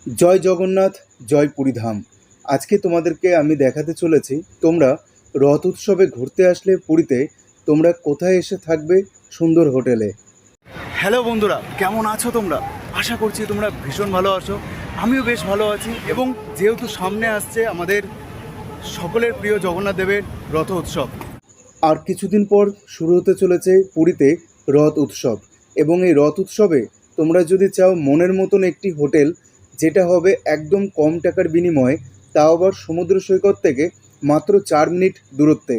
জয় জগন্নাথ, জয় পুরীধাম। আজকে তোমাদেরকে আমি দেখাতে চলেছি তোমরা রথ উৎসবে ঘুরতে আসলে পুরীতে তোমরা কোথায় এসে থাকবে সুন্দর হোটেলে। হ্যালো বন্ধুরা, কেমন আছো তোমরা? আশা করছি তোমরা ভীষণ ভালো আছো। আমিও বেশ ভালো আছি। এবং যেহেতু সামনে আসছে আমাদের সকলের প্রিয় জগন্নাথ দেবের রথ উৎসব, আর কিছুদিন পর শুরু হতে চলেছে পুরীতে রথ উৎসব। এবং এই রথ উৎসবে তোমরা যদি চাও মনের মতন একটি হোটেল, যেটা হবে একদম কম টাকার বিনিময়ে, তাও আবার সমুদ্র সৈকত থেকে মাত্র 4 মিনিট দূরত্বে,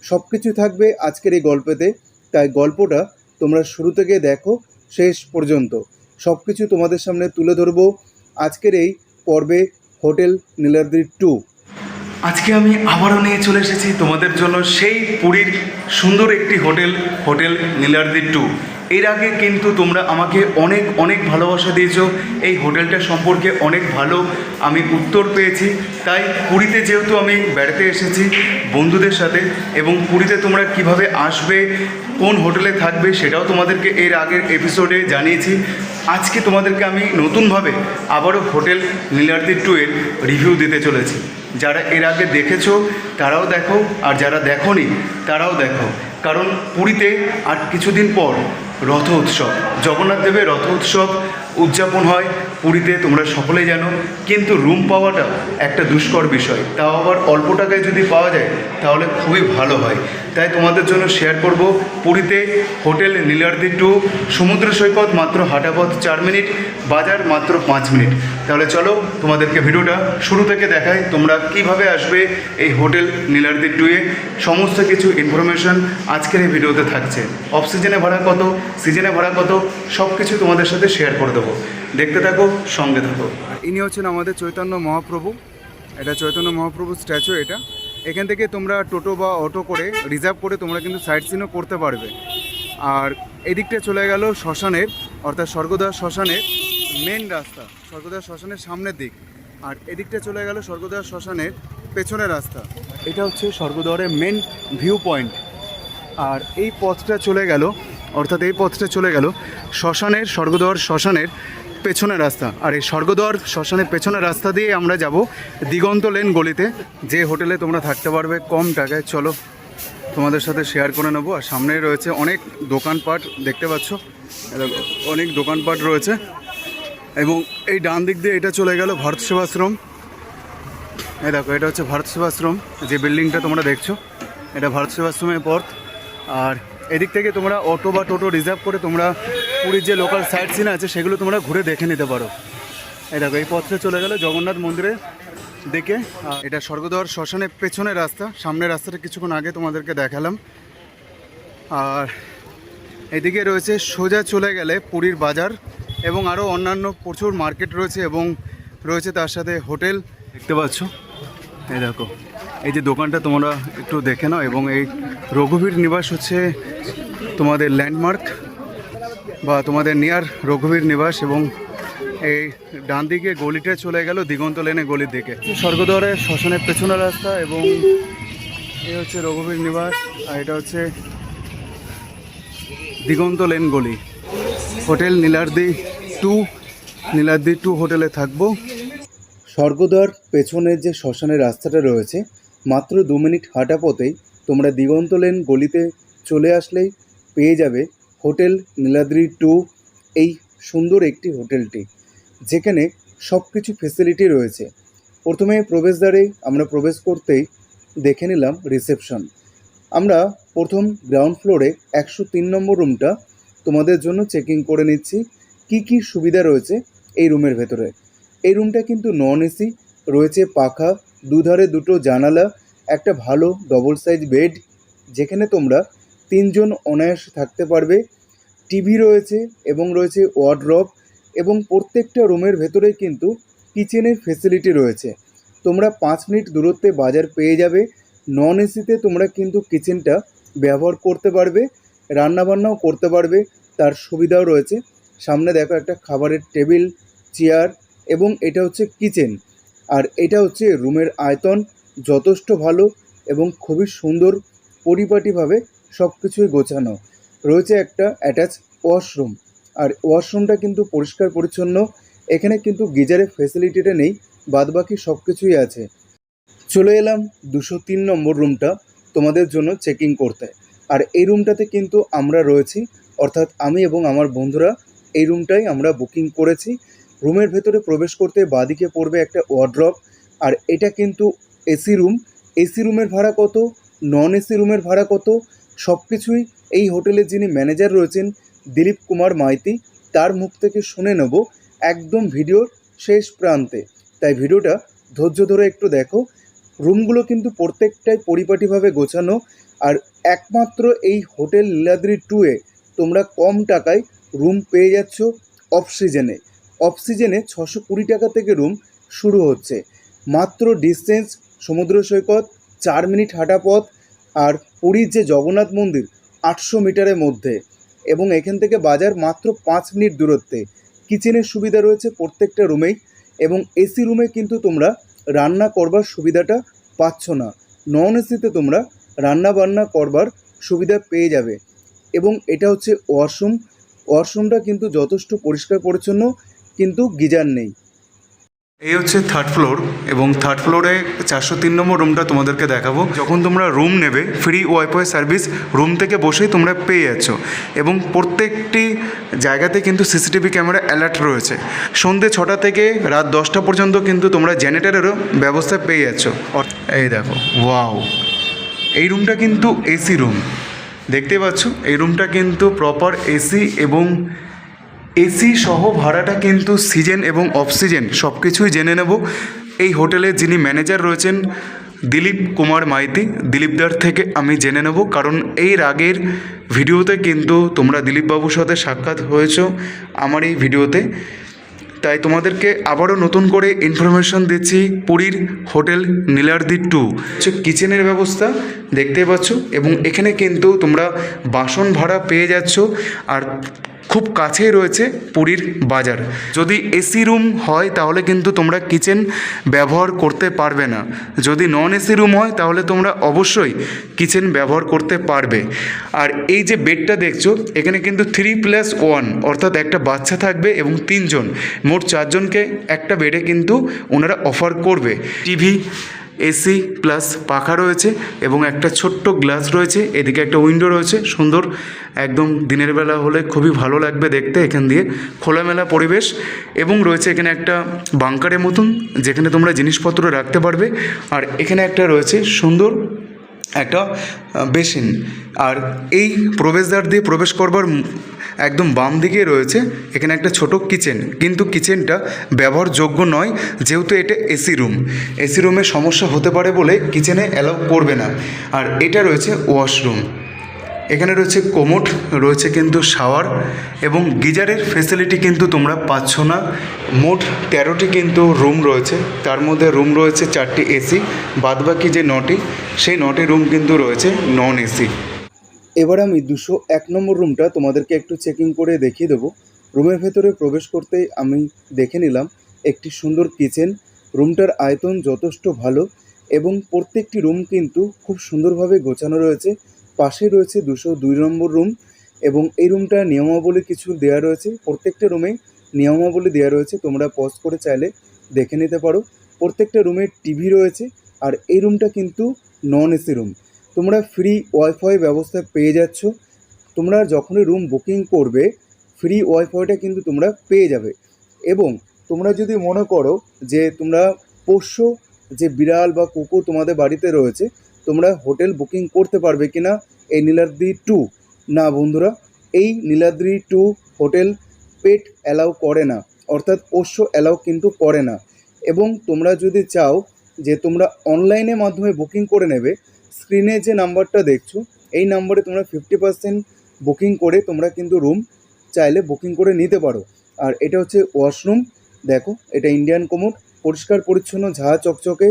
সব কিছু থাকবে আজকের এই গল্পেতে। তাই গল্পটা তোমরা শুরু থেকে দেখো শেষ পর্যন্ত, সব কিছু তোমাদের সামনে তুলে ধরবো আজকের এই পর্বে হোটেল নীলাদ্রি 2। আজকে আমি আবারও নিয়ে চলে এসেছি তোমাদের জন্য সেই পুরীর সুন্দর একটি হোটেল, হোটেল নীলাদ্রি 2। এর আগে কিন্তু তোমরা আমাকে অনেক অনেক ভালোবাসা দিয়েছো, এই হোটেলটা সম্পর্কে অনেক ভালো আমি উত্তর পেয়েছি। তাই পুরীতে যেহেতু আমি বেড়াতে এসেছি বন্ধুদের সাথে, এবং পুরীতে তোমরা কিভাবে আসবে, কোন হোটেলে থাকবে, সেটাও তোমাদেরকে এর আগের এপিসোডে জানিয়েছি। আজকে তোমাদেরকে আমি নতুনভাবে আবারও হোটেল নীলাদ্রি 2 এর রিভিউ দিতে চলেছি। যারা এর আগে দেখেছো তারাও দেখো, আর যারা দেখোনি তারাও দেখো। কারণ পুরীতে আর কিছুদিন পর রথ উৎসব, জগন্নাথ দেবের রথ উৎসব উদযাপন হয় পুরীতে, তোমরা সকলেই জানো। কিন্তু রুম পাওয়াটা একটা দুষ্কর বিষয়, তাও আবার অল্প টাকায় যদি পাওয়া যায় তাহলে খুবই ভালো হয়। তাই তোমাদের জন্য শেয়ার করব পুরীতে হোটেল নীলাদ্রি 2, সমুদ্র সৈকত মাত্র হাঁটাপথ 4 মিনিট, বাজার মাত্র 5 মিনিট। তাহলে চলো তোমাদেরকে ভিডিওটা শুরু থেকে দেখাই তোমরা কিভাবে আসবে এই হোটেল নীলাদ্রি 2 এ। সমস্ত কিছু ইনফরমেশন আজকের এই ভিডিওতে থাকছে। অফ সিজনে ভাড়া কত, সিজনে ভাড়া কত, সব কিছু তোমাদের সাথে শেয়ার করে দেবো। দেখতে থাকো, সঙ্গে থাকো। ইনি হচ্ছেন আমাদের চৈতন্য মহাপ্রভু। এটা চৈতন্য মহাপ্রভু স্ট্যাচু। এটা এখান থেকে তোমরা টোটো বা অটো করে রিজার্ভ করে তোমরা কিন্তু সাইট সিনও করতে পারবে। আর এদিকটা চলে গেল শ্মশানের, অর্থাৎ স্বর্গদ্বার শ্মশানের মেন রাস্তা, স্বর্গদ্বার শ্মশানের সামনের দিক। আর এদিকটা চলে গেল স্বর্গদ্বার শ্মশানের পেছনের রাস্তা। এটা হচ্ছে স্বর্গদ্বারের মেন ভিউ পয়েন্ট। আর এই পথটা চলে গেল, অর্থাৎ এই পথটা চলে গেল শ্মশানের, স্বর্গদ্বার শ্মশানের পেছনের রাস্তা। আর এই স্বর্গদ্বার শ্মশানের পেছনের রাস্তা দিয়ে আমরা যাব দিগন্ত লেন গলিতে, যে হোটেলে তোমরা থাকতে পারবে কম টাকায়। চলো তোমাদের সাথে শেয়ার করে নেবো। আর সামনে রয়েছে অনেক দোকানপাট, দেখতে পাচ্ছ অনেক দোকানপাট রয়েছে। এবং এই ডান দিক দিয়ে এটা চলে গেল ভারত সেবাশ্রম। এই দেখো, এটা হচ্ছে ভারত সেবাশ্রম, যে বিল্ডিংটা তোমরা দেখছো, এটা ভারত সেবাশ্রমের পথ। আর এদিক থেকে তোমরা অটো বা টোটো রিজার্ভ করে তোমরা পুরীর যে লোকাল সাইট সিন আছে সেগুলো তোমরা ঘুরে দেখে নিতে পারো। এই দেখো, এই পথটা চলে গেল জগন্নাথ মন্দিরের দিকে। এটা স্বর্গদ্বার শ্মশানের পেছনের রাস্তা, সামনের রাস্তাটা কিছুক্ষণ আগে তোমাদেরকে দেখালাম। আর এদিকে রয়েছে সোজা চলে গেলে পুরীর বাজার, এবং আরও অন্যান্য প্রচুর মার্কেট রয়েছে, এবং রয়েছে তার সাথে হোটেল। দেখতে পাচ্ছ, এই দেখো, এই যে দোকানটা তোমরা একটু দেখে নাও। এবং এই রঘুবীর নিবাস হচ্ছে তোমাদের ল্যান্ডমার্ক, বা তোমাদের নিয়ার রঘুবীর নিবাস। এবং এই ডান দিকে গলিটা চলে গেল দিগন্ত লেনে গলির দিকে, স্বর্গদ্বারের শ্মশানের পেছনের রাস্তা। এবং এই হচ্ছে রঘুবীর নিবাস, আর এটা হচ্ছে দিগন্ত লেন গলি। হোটেল নীলাদ্রি 2, নীলাদ্রি 2 হোটেলে থাকবো। স্বর্গদ্বার পেছনের যে শ্মশানের রাস্তাটা রয়েছে, মাত্র 2 মিনিট হাঁটা পথেই তোমরা দিগন্ত লেন গলিতে চলে আসলেই পেয়ে যাবে হোটেল নীলাদ্রি 2, এই সুন্দর একটি হোটেলটি, যেখানে সব কিছু ফেসিলিটি রয়েছে। প্রথমে প্রবেশদ্বারে আমরা প্রবেশ করতেই দেখে নিলাম রিসেপশন। আমরা প্রথম গ্রাউন্ড ফ্লোরে 103 নম্বর রুমটা তোমাদের জন্য চেকিং করে নিচ্ছি। কি কি সুবিধা রয়েছে এই রুমের ভেতরে। এই রুমটা কিন্তু নন এসি রয়েছে, পাখা, দুধারে দুটো জানালা, একটা ভালো ডবল সাইজ বেড, যেখানে তোমরা 3 জন অনায়াসে থাকতে পারবে। টিভি রয়েছে এবং রয়েছে ওয়ার্ডরোব, এবং প্রত্যেকটা রুমের ভেতরেই কিন্তু কিচেনের ফেসিলিটি রয়েছে। তোমরা 5 মিনিট দূরত্বে বাজার পেয়ে যাবে। নন এসিতে তোমরা কিন্তু কিচেনটা ব্যবহার করতে পারবে, রান্নাবান্নাও করতে পারবে, তার সুবিধাও রয়েছে। সামনে দেখো একটা খাবারের টেবিল, চেয়ার, এবং এটা হচ্ছে কিচেন। আর এটা হচ্ছে রুমের আয়তন যথেষ্ট ভালো এবং খুবই সুন্দর, পরিপাটিভাবে সব কিছুই গোছানো রয়েছে। একটা অ্যাটাচ ওয়াশরুম, আর ওয়াশরুমটা কিন্তু পরিষ্কার পরিচ্ছন্ন এখানে কিন্তু গিজারের ফেসিলিটিটা নেই, বাদবাকি সব কিছুই আছে। চলে এলাম 203 নম্বর রুমটা তোমাদের জন্য চেকিং করতে। আর এই রুমটাতে কিন্তু আমরা রয়েছি, অর্থাৎ আমি এবং আমার বন্ধুরা এই রুমটাই আমরা বুকিং করেছি। রুমের ভেতরে প্রবেশ করতে বাদিকে পড়বে একটা ওয়ার্ড্রপ। আর এটা কিন্তু এসি রুম। এসি রুমের ভাড়া কত, নন এসি রুমের ভাড়া কত, সব কিছুই এই হোটেলের যিনি ম্যানেজার রয়েছেন দিলীপ কুমার মাইতি, তার মুখ থেকে শুনে নেব একদম ভিডিওর শেষ প্রান্তে। তাই ভিডিওটা ধৈর্য ধরে একটু দেখো। রুমগুলো কিন্তু প্রত্যেকটাই পরিপাটিভাবে গোছানো। আর একমাত্র এই হোটেল নীলাদ্রি 2-এ তোমরা কম টাকায় রুম পেয়ে যাচ্ছ অফ সিজনে। অফ সিজনে 620 টাকা থেকে রুম শুরু হচ্ছে। মাত্র ডিস্টেন্স সমুদ্র সৈকত 4 মিনিট হাঁটা পথ। আর পুরীর যে জগন্নাথ মন্দির 800 মিটারের মধ্যে, এবং এখান থেকে বাজার মাত্র 5 মিনিট দূরত্বে। কিচেনের সুবিধা রয়েছে প্রত্যেকটা রুমেই, এবং এসি রুমে কিন্তু তোমরা রান্না করবার সুবিধাটা পাচ্ছ না। নন এসিতে তোমরা রান্না বান্না করবার সুবিধা পেয়ে যাবে। এবং এটা হচ্ছে ওয়াশরুম। ওয়াশরুমটা কিন্তু যথেষ্ট পরিষ্কার পরিচ্ছন্ন, কিন্তু গিজার নেই। এই হচ্ছে থার্ড ফ্লোর, এবং থার্ড ফ্লোরে 403 নম্বর রুমটা তোমাদেরকে দেখাবো। যখন তোমরা রুম নেবে ফ্রি ওয়াইফাই সার্ভিস রুম থেকে বসেই তোমরা পেয়ে যাচ্ছ, এবং প্রত্যেকটি জায়গাতে কিন্তু সিসিটিভি ক্যামেরা অ্যালার্ট রয়েছে। সন্ধ্যে 6টা থেকে রাত 10টা পর্যন্ত কিন্তু তোমরা জেনারেটরেরও ব্যবস্থা পেয়ে যাচ্ছ। এই দেখো, ওয়াও, এই রুমটা কিন্তু এসি রুম, দেখতে পাচ্ছ। এই রুমটা কিন্তু প্রপার এসি, এবং এসি সহ ভাড়াটা কিন্তু সিজন এবং অফ সিজন সব কিছুই জেনে নেব এই হোটেলের যিনি ম্যানেজার রয়েছেন দিলীপ কুমার মাইতি, দিলীপদার থেকে আমি জেনে নেব। কারণ এর আগের ভিডিওতে কিন্তু তোমরা দিলীপবাবুর সাথে সাক্ষাৎ হয়েছো আমার এই ভিডিওতে, তাই তোমাদেরকে আবারও নতুন করে ইনফরমেশন দিচ্ছি। পুরীর হোটেল নীলাদ্রি 2 হচ্ছে কিচেনের ব্যবস্থা দেখতে পাচ্ছ, এবং এখানে কিন্তু তোমরা বাসন ভাড়া পেয়ে যাচ্ছ। আর খুব কাছেই রয়েছে পুরীর বাজার। যদি এসি রুম হয় তাহলে কিন্তু তোমরা কিচেন ব্যবহার করতে পারবে না, যদি নন এসি রুম হয় তাহলে তোমরা অবশ্যই কিচেন ব্যবহার করতে পারবে। আর এই যে বেডটা দেখছো, এখানে কিন্তু 3+1, অর্থাৎ একটা বাচ্চা থাকবে এবং 3 জন, মোট 4 জনকে একটা বেডে কিন্তু ওনারা অফার করবে। টিভি, এসি প্লাস পাখা রয়েছে, এবং একটা ছোট্ট গ্লাস রয়েছে, এদিকে একটা উইন্ডো রয়েছে সুন্দর, একদম দিনের বেলা হলে খুবই ভালো লাগবে দেখতে। এখান দিয়ে খোলামেলা পরিবেশ, এবং রয়েছে এখানে একটা বাংকারের মতন যেখানে তোমরা জিনিসপত্র রাখতে পারবে। আর এখানে একটা রয়েছে সুন্দর একটা বেসিন। আর এই প্রবেশদ্বার দিয়ে প্রবেশ করবার একদম বাম দিকে রয়েছে এখানে একটা ছোট কিচেন, কিন্তু কিচেনটা ব্যবহারযোগ্য নয়, যেহেতু এটা এসি রুম। এসি রুমে সমস্যা হতে পারে বলে কিচেনে অ্যালাউ করবে না। আর এটা রয়েছে ওয়াশরুম, এখানে রয়েছে কোমোড, রয়েছে কিন্তু শাওয়ার, এবং গিজারের ফেসিলিটি কিন্তু তোমরা পাচ্ছ না। মোট 13টি কিন্তু রুম রয়েছে, তার মধ্যে রুম রয়েছে 4টি এসি, বাদবাকি যে 9টি সেই 9টি রুম কিন্তু রয়েছে নন এসি। এবার আমি 201 নম্বর রুমটা তোমাদেরকে একটু চেকিং করে দেখিয়ে দেবো। রুমের ভেতরে প্রবেশ করতেই আমি দেখে নিলাম একটি সুন্দর কিচেন। রুমটার আয়তন যথেষ্ট ভালো, এবং প্রত্যেকটি রুম কিন্তু খুব সুন্দরভাবে গোছানো রয়েছে। পাশে রয়েছে 202 নম্বর রুম, এবং এই রুমটার নিয়মাবলী কিছু দেওয়া রয়েছে। প্রত্যেকটা রুমে নিয়মাবলী দেওয়া রয়েছে, তোমরা পজ করে চাইলে দেখে নিতে পারো। প্রত্যেকটা রুমে টিভি রয়েছে। আর এই রুমটা কিন্তু নন এসি রুম। তোমরা ফ্রি ওয়াইফাই ব্যবস্থা পেয়ে যাচ্ছ। তোমরা যখনই রুম বুকিং করবে ফ্রি ওয়াইফাইটা কিন্তু তোমরা পেয়ে যাবে। এবং তোমরা যদি মনে করো যে তোমরা পোষ্য যে বিড়াল বা কুকুর তোমাদের বাড়িতে রয়েছে, তোমরা হোটেল বুকিং করতে পারবে কিনা এই নীলাদ্রি 2? না বন্ধুরা, এই নীলাদ্রি 2 হোটেল পেট অ্যালাউ করে না, অর্থাৎ পোষ্য অ্যালাউ কিন্তু করে না। এবং তোমরা যদি চাও যে তোমরা অনলাইনের মাধ্যমে বুকিং করে নেবে, স্ক্রিনে যে নাম্বারটা দেখছো এই নাম্বারে তোমরা 50% বুকিং করে তোমরা কিন্তু রুম চাইলে বুকিং করে নিতে পারো। আর এটা হচ্ছে ওয়াশরুম, দেখো এটা ইন্ডিয়ান কোমোড, পরিষ্কার পরিচ্ছন্ন, ঝাঁ চকচকে,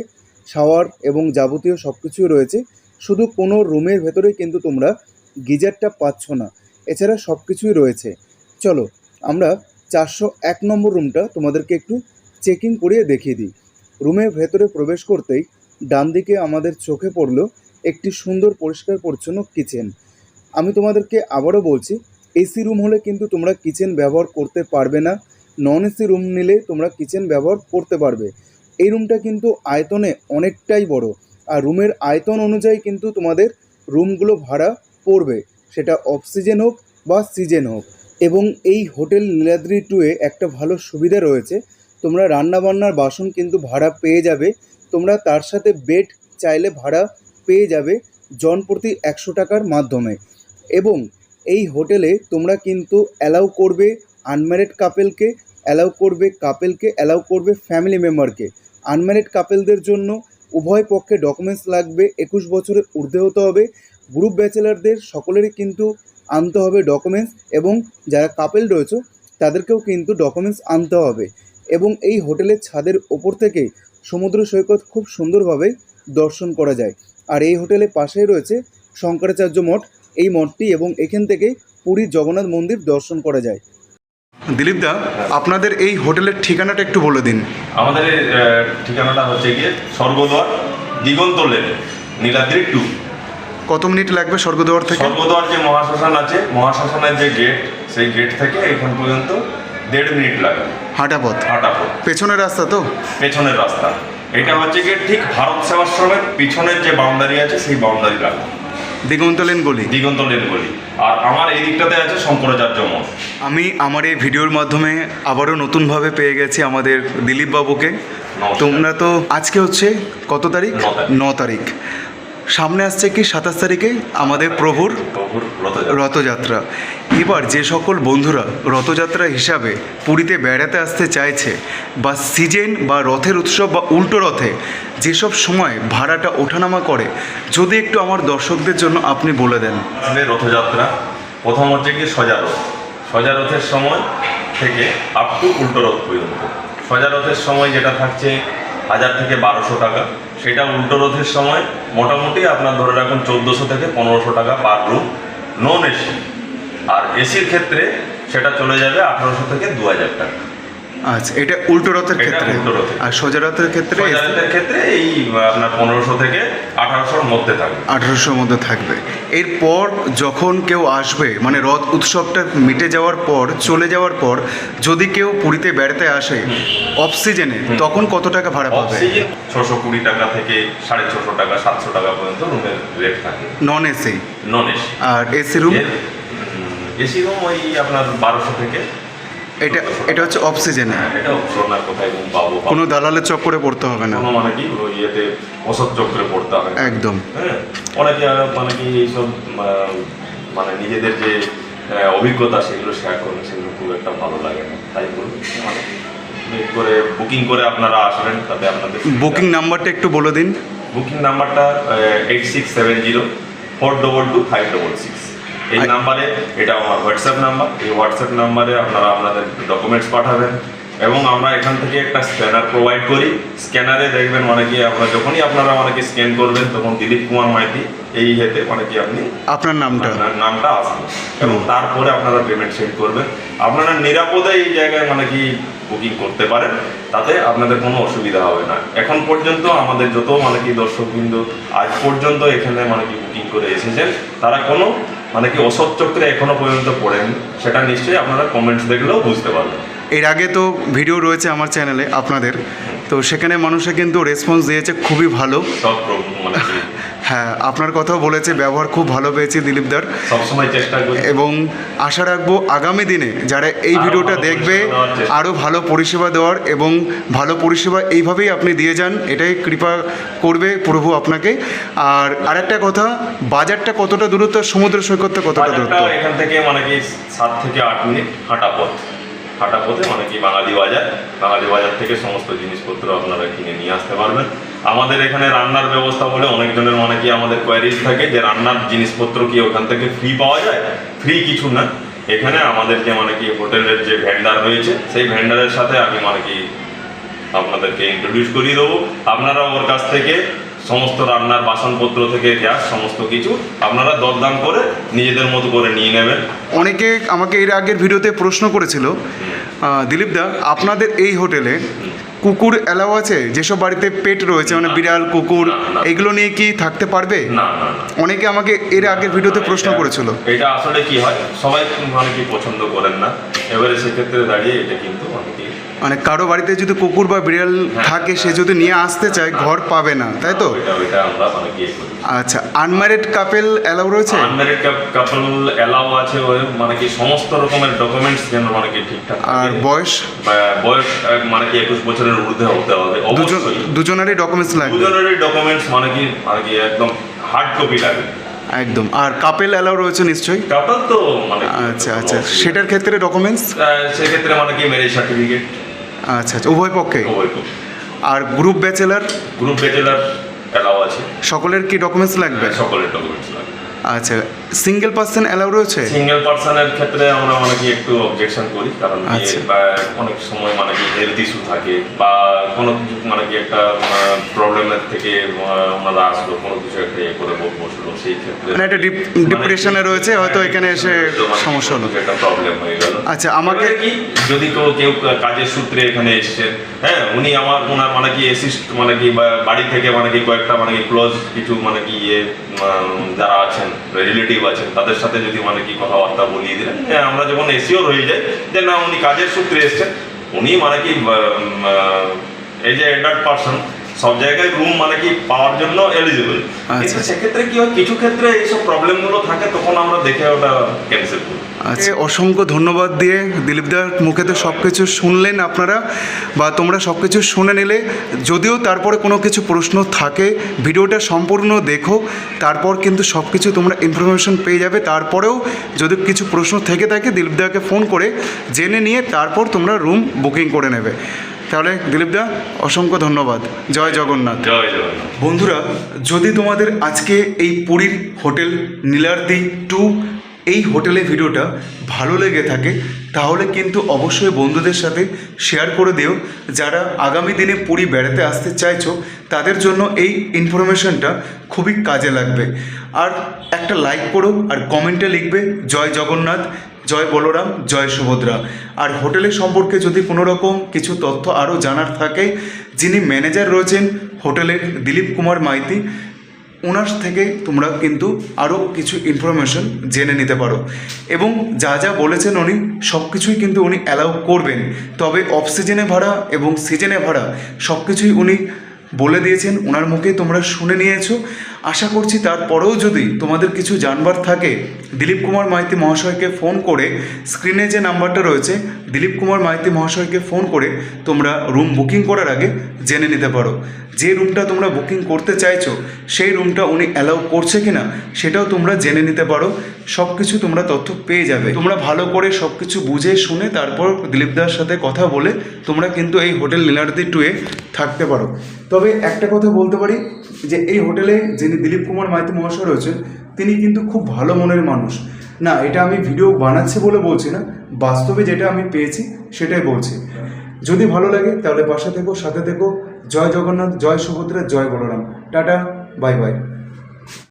শাওয়ার এবং যাবতীয় সব কিছুই রয়েছে। শুধু কোনো রুমের ভেতরে কিন্তু তোমরা গিজারটা পাচ্ছ না, এছাড়া সব কিছুই রয়েছে। চলো আমরা 401 নম্বর রুমটা তোমাদেরকে একটু চেকিং করিয়ে দেখিয়ে দিই। রুমের ভেতরে প্রবেশ করতেই ডান দিকে আমাদের চোখে পড়লো একটি সুন্দর পরিষ্কার পরিচ্ছন্ন কিচেন। আমি তোমাদেরকে আবারও বলছি, এসি রুম হলে কিন্তু তোমরা কিচেন ব্যবহার করতে পারবে না। নন এসি রুম নিলে তোমরা কিচেন ব্যবহার করতে পারবে। এই রুমটা কিন্তু আয়তনে অনেকটাই বড়, আর রুমের আয়তন অনুযায়ী কিন্তু তোমাদের রুমগুলো ভাড়া পড়বে, সেটা অফ সিজন হোক বা সিজন হোক। এবং এই হোটেল নীলাদ্রি 2-এ একটা ভালো সুবিধা রয়েছে, তোমরা রান্নাবান্নার বাসন কিন্তু ভাড়া পেয়ে যাবে, তোমরা তার সাথে বেড চাইলে ভাড়া পেয়ে যাবে জন প্রতি 100 টাকার মাধ্যমে। এবং এই হোটেলে তোমরা কিন্তু অ্যালাউ করবে আনম্যারিড কাপেলকে, অ্যালাউ করবে কাপেলকে, অ্যালাউ করবে ফ্যামিলি মেম্বারকে। আনম্যারিড কাপেলদের জন্য উভয় পক্ষে ডকুমেন্টস লাগবে, 21 বছরের ঊর্ধ্বে হতে হবে। গ্রুপ ব্যাচেলারদের সকলেরই কিন্তু আনতে হবে ডকুমেন্টস, এবং যারা কাপেল রয়েছে তাদেরকেও কিন্তু ডকুমেন্টস আনতে হবে। এবং এই হোটেলের ছাদের ওপর থেকে সমুদ্র সৈকত খুব সুন্দরভাবে দর্শন করা যায়। আর এই হোটেলের পাশেই রয়েছে শঙ্করাচার্য মঠ, এই মঠটি, এবং এখান থেকে পুরীর জগন্নাথ মন্দির দর্শন করা যায়। দিলীপ দা, আপনাদের এই হোটেলের ঠিকানাটা একটু বলে দিন। আমাদের ঠিকানাটা হচ্ছে গিয়ে স্বর্গদ্বার দিগন্ত লেন, নীলাদ্রি 2। কত মিনিট লাগবে স্বর্গদ্বার থেকে? স্বর্গদ্বার যে মহাশ্মশান আছে, মহাশ্মশানের যে গেট, সেই গেট থেকে এখান পর্যন্ত 1.5 মিনিট লাগবে হাঁটা পথ? হাঁটা পথ। পেছনের রাস্তা তো? পেছনের রাস্তা। এটা হচ্ছে গিয়ে ঠিক ভারত সেবাশ্রমের পিছনের যে বাউন্ডারি আছে সেই বাউন্ডারি লাগবে, দিগন্ত লেন গলি। দিগন্ত লেন গলি। আর আমার এই দিকটাতে আছে শঙ্করাচার্য মঠ। আমি আমার এই ভিডিওর মাধ্যমে আবারও নতুনভাবে পেয়ে গেছি আমাদের দিলীপ বাবুকে। নমস্কার। তোমরা তো আজকে হচ্ছে কত তারিখ? 9 তারিখ। 9 তারিখ। সামনে আসছে কি 27 তারিখে আমাদের প্রভুর রথযাত্রা। রথযাত্রা। এবার যে সকল বন্ধুরা রথযাত্রা হিসাবে পুরীতে বেড়াতে আসতে চাইছে, বা সিজন বা রথের উৎসব বা উল্টো রথে যেসব সময় ভাড়াটা ওঠানামা করে, যদি একটু আমার দর্শকদের জন্য আপনি বলে দেন। আমাদের রথযাত্রা প্রথম হচ্ছে কি সজা রথ। সজা রথের সময় থেকে আপ টু উল্টো রথ পর্যন্ত। সজা রথের সময় যেটা থাকছে 1000 থেকে 1200 টাকা, সেটা উল্টো রথের সময় মোটামুটি আপনার ধরে রাখুন 1400 থেকে 1500 টাকা পার রুম, নন এসি। আর এসির ক্ষেত্রে সেটা চলে যাবে 1800 থেকে 2000 টাকা। আচ্ছা, এটা উল্টো রথের এটা ক্ষেত্রে। উল্টো রথের। আর সোজা রথের ক্ষেত্রে সজা রথের ক্ষেত্রে এই আপনার 1500 থেকে 1800-র মধ্যে থাকবে। 1800-র মধ্যে থাকবে। এরপর যখন কেউ আসবে, মানে রথ উৎসবটা মিটে যাওয়ার পর, চলে যাওয়ার পর, যদি কেউ পুরীতে বেড়াতে আসে অফ সিজনে, তখন কত টাকা ভাড়া পাবে? অক্সিজেন 620 টাকা থেকে 650 টাকা, 700 টাকা পর্যন্ত রুমের রেট থাকে। Non AC? Non AC. আর এসি রুম? এসি রুম ওই আপনার 1200 থেকে। এটা হচ্ছে অফ সিজনে। এটা অপশনাল, কোথায় রুম পাবো, কোনো দালালের চক্করে পড়তে হবে না। কোনো মানে কি ওই ইয়েতে অসৎ চক্রে পড়তে হবে না। একদম। হ্যাঁ, অনেকে মানে কি এইসব মানে নিজেদের যে অভিজ্ঞতা সেগুলো শেয়ার করেন, সেগুলো খুব একটা ভালো লাগে না। তাই বলুন মানে করে বুকিং করে আপনারা আসবেন, তাতে আপনাদের বুকিং নাম্বারটা একটু বলে দিন। বুকিং নাম্বারটা 8670-422-566। এই নাম্বারে, এটা আমার হোয়াটসঅ্যাপ নাম্বার, এই হোয়াটসঅ্যাপ নাম্বারে আপনারা আপনাদের ডকুমেন্টস পাঠাবেন, এবং আমরা এখান থেকে একটা স্ক্যানার প্রোভাইড করি। স্ক্যানারে দেখবেন মানে কি আপনারা যখনই আপনারা মানে কি স্ক্যান করবেন, তখন দিলীপ কুমার মাইতি এই হেতে মানে কি আপনি আপনার নামটা আসবে, এবং তারপরে আপনারা পেমেন্ট সেন্ড করবেন। আপনারা নিরাপদে এই জায়গায় মানে কি বুকিং করতে পারেন, তাতে আপনাদের কোনো অসুবিধা হবে না। এখন পর্যন্ত আমাদের যত মানে কি দর্শকবৃন্দ আজ পর্যন্ত এখানে মানে কি বুকিং করে এসেছেন, তারা কোনো মানে কি অসৎ চক্রে এখনো পর্যন্ত পড়েন, সেটা নিশ্চয়ই আপনারা কমেন্টস দেখলেও বুঝতে পারবেন। এর আগে তো ভিডিও রয়েছে আমার চ্যানেলে আপনাদের, তো সেখানে মানুষে কিন্তু রেসপন্স দিয়েছে খুবই ভালো। সব মানে কি হ্যাঁ, আপনার কথাও বলেছে, ব্যবহার খুব ভালো পেয়েছি দিলীপদার। সবসময় চেষ্টা করি, এবং আশা রাখবো আগামী দিনে যারা এই ভিডিওটা দেখবে আরও ভালো পরিষেবা দেওয়ার, এবং ভালো পরিষেবা এইভাবেই আপনি দিয়ে যান, এটাই কৃপা করবে প্রভু আপনাকে। আর আরেকটা কথা, বাজারটা কতটা দূরত্ব, সমুদ্র সৈকতটা কতটা দূরত্ব? এখান থেকে মানে কি 7 থেকে 8 মিনিট হাঁটা পথে মানে কি বাঙালি বাজার থেকে সমস্ত জিনিসপত্র আপনারা কিনে নিয়ে আসতে পারবেন। আমাদের এখানে রান্নার ব্যবস্থা বলে অনেকজনের মানে কি আমাদের কোয়ারিজ থাকে যে রান্নার জিনিসপত্র কি ওখান থেকে ফ্রি পাওয়া যায়? ফ্রি কিছু না, এখানে আমাদের যে মানে কি হোটেলের যে ভেন্ডার রয়েছে, সেই ভেন্ডারের সাথে আমি মানে কি আপনাদেরকে ইন্ট্রোডিউস করিয়ে দেবো। আপনারা ওর কাছ থেকে সমস্ত রান্নার বাসনপত্র থেকে গ্যাস সমস্ত কিছু আপনারা দরদাম করে নিজেদের মতো করে নিয়ে নেবেন। অনেকে আমাকে এর আগের ভিডিওতে প্রশ্ন করেছিল, দিলীপদা আপনাদের এই হোটেলে কুকুর অ্যালাউ আছে? যেসব বাড়িতে পেট রয়েছে মানে বিড়াল কুকুর না। এগুলো নিয়ে কি থাকতে পারবে? না না না। অনেকে আমাকে এর আগের ভিডিওতে প্রশ্ন করেছিল। এটা আসলে কি হয়, সবাই মানে কি পছন্দ করেন না, এবারে সেক্ষেত্রে দাঁড়িয়ে এটা কিন্তু অনেকেই মানে কারো বাড়িতে যদি কুকুর বা বিড়াল থাকে, সে যদি নিয়ে আসতে চায় ঘর পাবে না, তাই তো? ওইটা আমরা অনেকে করি। আচ্ছা, আনম্যারিড কাপেল অ্যালাউ রয়েছে? আনম্যারিড কাপল অ্যালাউ আছে, ওই মানে কি সমস্ত রকমের ডকুমেন্টস যেন মানে কি ঠিকঠাক থাকে। আর বয়স? বয়স মানে কি 21 বছরের ঊর্ধ্বে হতে হবে অবশ্যই। দুজনেরই ডকুমেন্টস লাগবে? দুজনেরই ডকুমেন্টস মানে কি একদম হার্ড কপি লাগবে একদম। আর কাপেল অ্যালাউ রয়েছে নিশ্চয়ই? কাপল তো মানে আচ্ছা আচ্ছা, সেটার ক্ষেত্রে ডকুমেন্টস? সেক্ষেত্রে মানে কি ম্যারেজ সার্টিফিকেট। আচ্ছা আচ্ছা, উভয় পক্ষে? উভয় পক্ষে। আর group bachelor? Group bachelor allow আছে। সকলের কি ডকুমেন্টস লাগবে? সকলের ডকুমেন্টস লাগবে। আচ্ছা, সিঙ্গেল পার্সন অ্যালাউ রয়েছে? সিঙ্গেল পার্সনের ক্ষেত্রে আমরা মানে কি একটু অবজেকশন করি, কারণ কি আচ্ছা। অনেক সময় মানে কি হেলথ ইস্যু থাকে বা কোনো কিছু মানে কি একটা প্রবলেমের থেকে ওনারা আসলো, কোনো কিছু একটা করে বসলো, সেই ক্ষেত্রে মানে একটা ডিপ্রেশনে রয়েছে, হয়তো এখানে এসে সমস্যা হলো, একটা প্রবলেম হয়ে গেল। আচ্ছা, আমাকে কি যদি কেউ কাজের সূত্রে এখানে এসেছেন, হ্যাঁ, উনি ওনার মানে কি অ্যাসিস্ট মানে কি বাড়ি থেকে মানে কি কয়েকটা মানে কি ক্লোজ কিছু মানে কি যারা আছেন রিলেটিভ আছেন, তাদের সাথে যদি মানে কি কথাবার্তা বলিয়ে দিলেন, হ্যাঁ, আমরা যখন এসিওর হয়ে যাই যে না উনি কাজের সূত্রে এসেছেন, উনি মানে কি এই যে অ্যাডাল্ট পার্সন সব জায়গায় রুম মানে কি পাওয়ার জন্য এলিজিবল। কিন্তু সেক্ষেত্রে কি হয়, কিছু ক্ষেত্রে এইসব প্রবলেমগুলো থাকে, তখন আমরা দেখে ওটা ক্যান্সেল করি। আচ্ছা, অসংখ্য ধন্যবাদ দিয়ে দিলীপদার মুখে তো সব কিছু শুনলেন আপনারা, বা তোমরা সব কিছু শুনে নিলে। যদিও তারপরে কোনো কিছু প্রশ্ন থাকে, ভিডিওটা সম্পূর্ণ দেখো, তারপর কিন্তু সব কিছু তোমরা ইনফরমেশন পেয়ে যাবে। তারপরেও যদি কিছু প্রশ্ন থেকে থাকে, দিলীপদাকে ফোন করে জেনে নিয়ে তারপর তোমরা রুম বুকিং করে নেবে। তাহলে দিলীপদা, অসংখ্য ধন্যবাদ। জয় জগন্নাথ। জয় জগন্নাথ। বন্ধুরা, যদি তোমাদের আজকে এই পুরীর হোটেল নীলাদ্রি 2 এই হোটেলের ভিডিওটা ভালো লেগে থাকে, তাহলে কিন্তু অবশ্যই বন্ধুদের সাথে শেয়ার করে দিও। যারা আগামী দিনে পুরী বেড়াতে আসতে চাইছো, তাদের জন্য এই ইনফরমেশনটা খুবই কাজে লাগবে। আর একটা লাইক করো আর কমেন্টে লিখবে জয় জগন্নাথ, জয় বলরাম, জয় সুভদ্রা। আর হোটেলের সম্পর্কে যদি কোনো রকম কিছু তথ্য আরও জানার থাকে, যিনি ম্যানেজার রয়েছেন হোটেলের দিলীপ কুমার মাইতি, ওনার থেকে তোমরা কিন্তু আরও কিছু ইনফরমেশন জেনে নিতে পারো। এবং যা যা বলেছেন উনি সব কিছুই কিন্তু উনি অ্যালাউ করবেন, তবে অফ সিজনে ভাড়া এবং সিজনে ভাড়া সব কিছুই উনি বলে দিয়েছেন, ওনার মুখে তোমরা শুনে নিয়েছো। আশা করছি তারপরেও যদি তোমাদের কিছু জানবার থাকে, দিলীপ কুমার মাইতি মহাশয়কে ফোন করে, স্ক্রিনে যে নাম্বারটা রয়েছে দিলীপ কুমার মাইতি মহাশয়কে ফোন করে তোমরা রুম বুকিং করার আগে জেনে নিতে পারো যে রুমটা তোমরা বুকিং করতে চাইছো সেই রুমটা উনি অ্যালাউ করছে কিনা, সেটাও তোমরা জেনে নিতে পারো। সব কিছু তোমরা তথ্য পেয়ে যাবে। তোমরা ভালো করে সব কিছু বুঝে শুনে তারপর দিলীপদার সাথে কথা বলে তোমরা কিন্তু এই হোটেল নীলাদ্রি 2-এ থাকতে পারো। তবে একটা কথা বলতে পারি যে এই হোটেলে যিনি দিলীপ কুমার মাইতি মহাশয় রয়েছেন, তিনি কিন্তু খুব ভালো মনের মানুষ। না, এটা আমি ভিডিও বানাচ্ছি বলে বলছি না, বাস্তবে যেটা আমি পেয়েছি সেটাই বলছি। যদি ভালো লাগে তাহলে পাশে থেকো, সাথে থেকো। জয় জগন্নাথ, জয় সুভদ্রা, জয় বলরাম। Tata, bye by.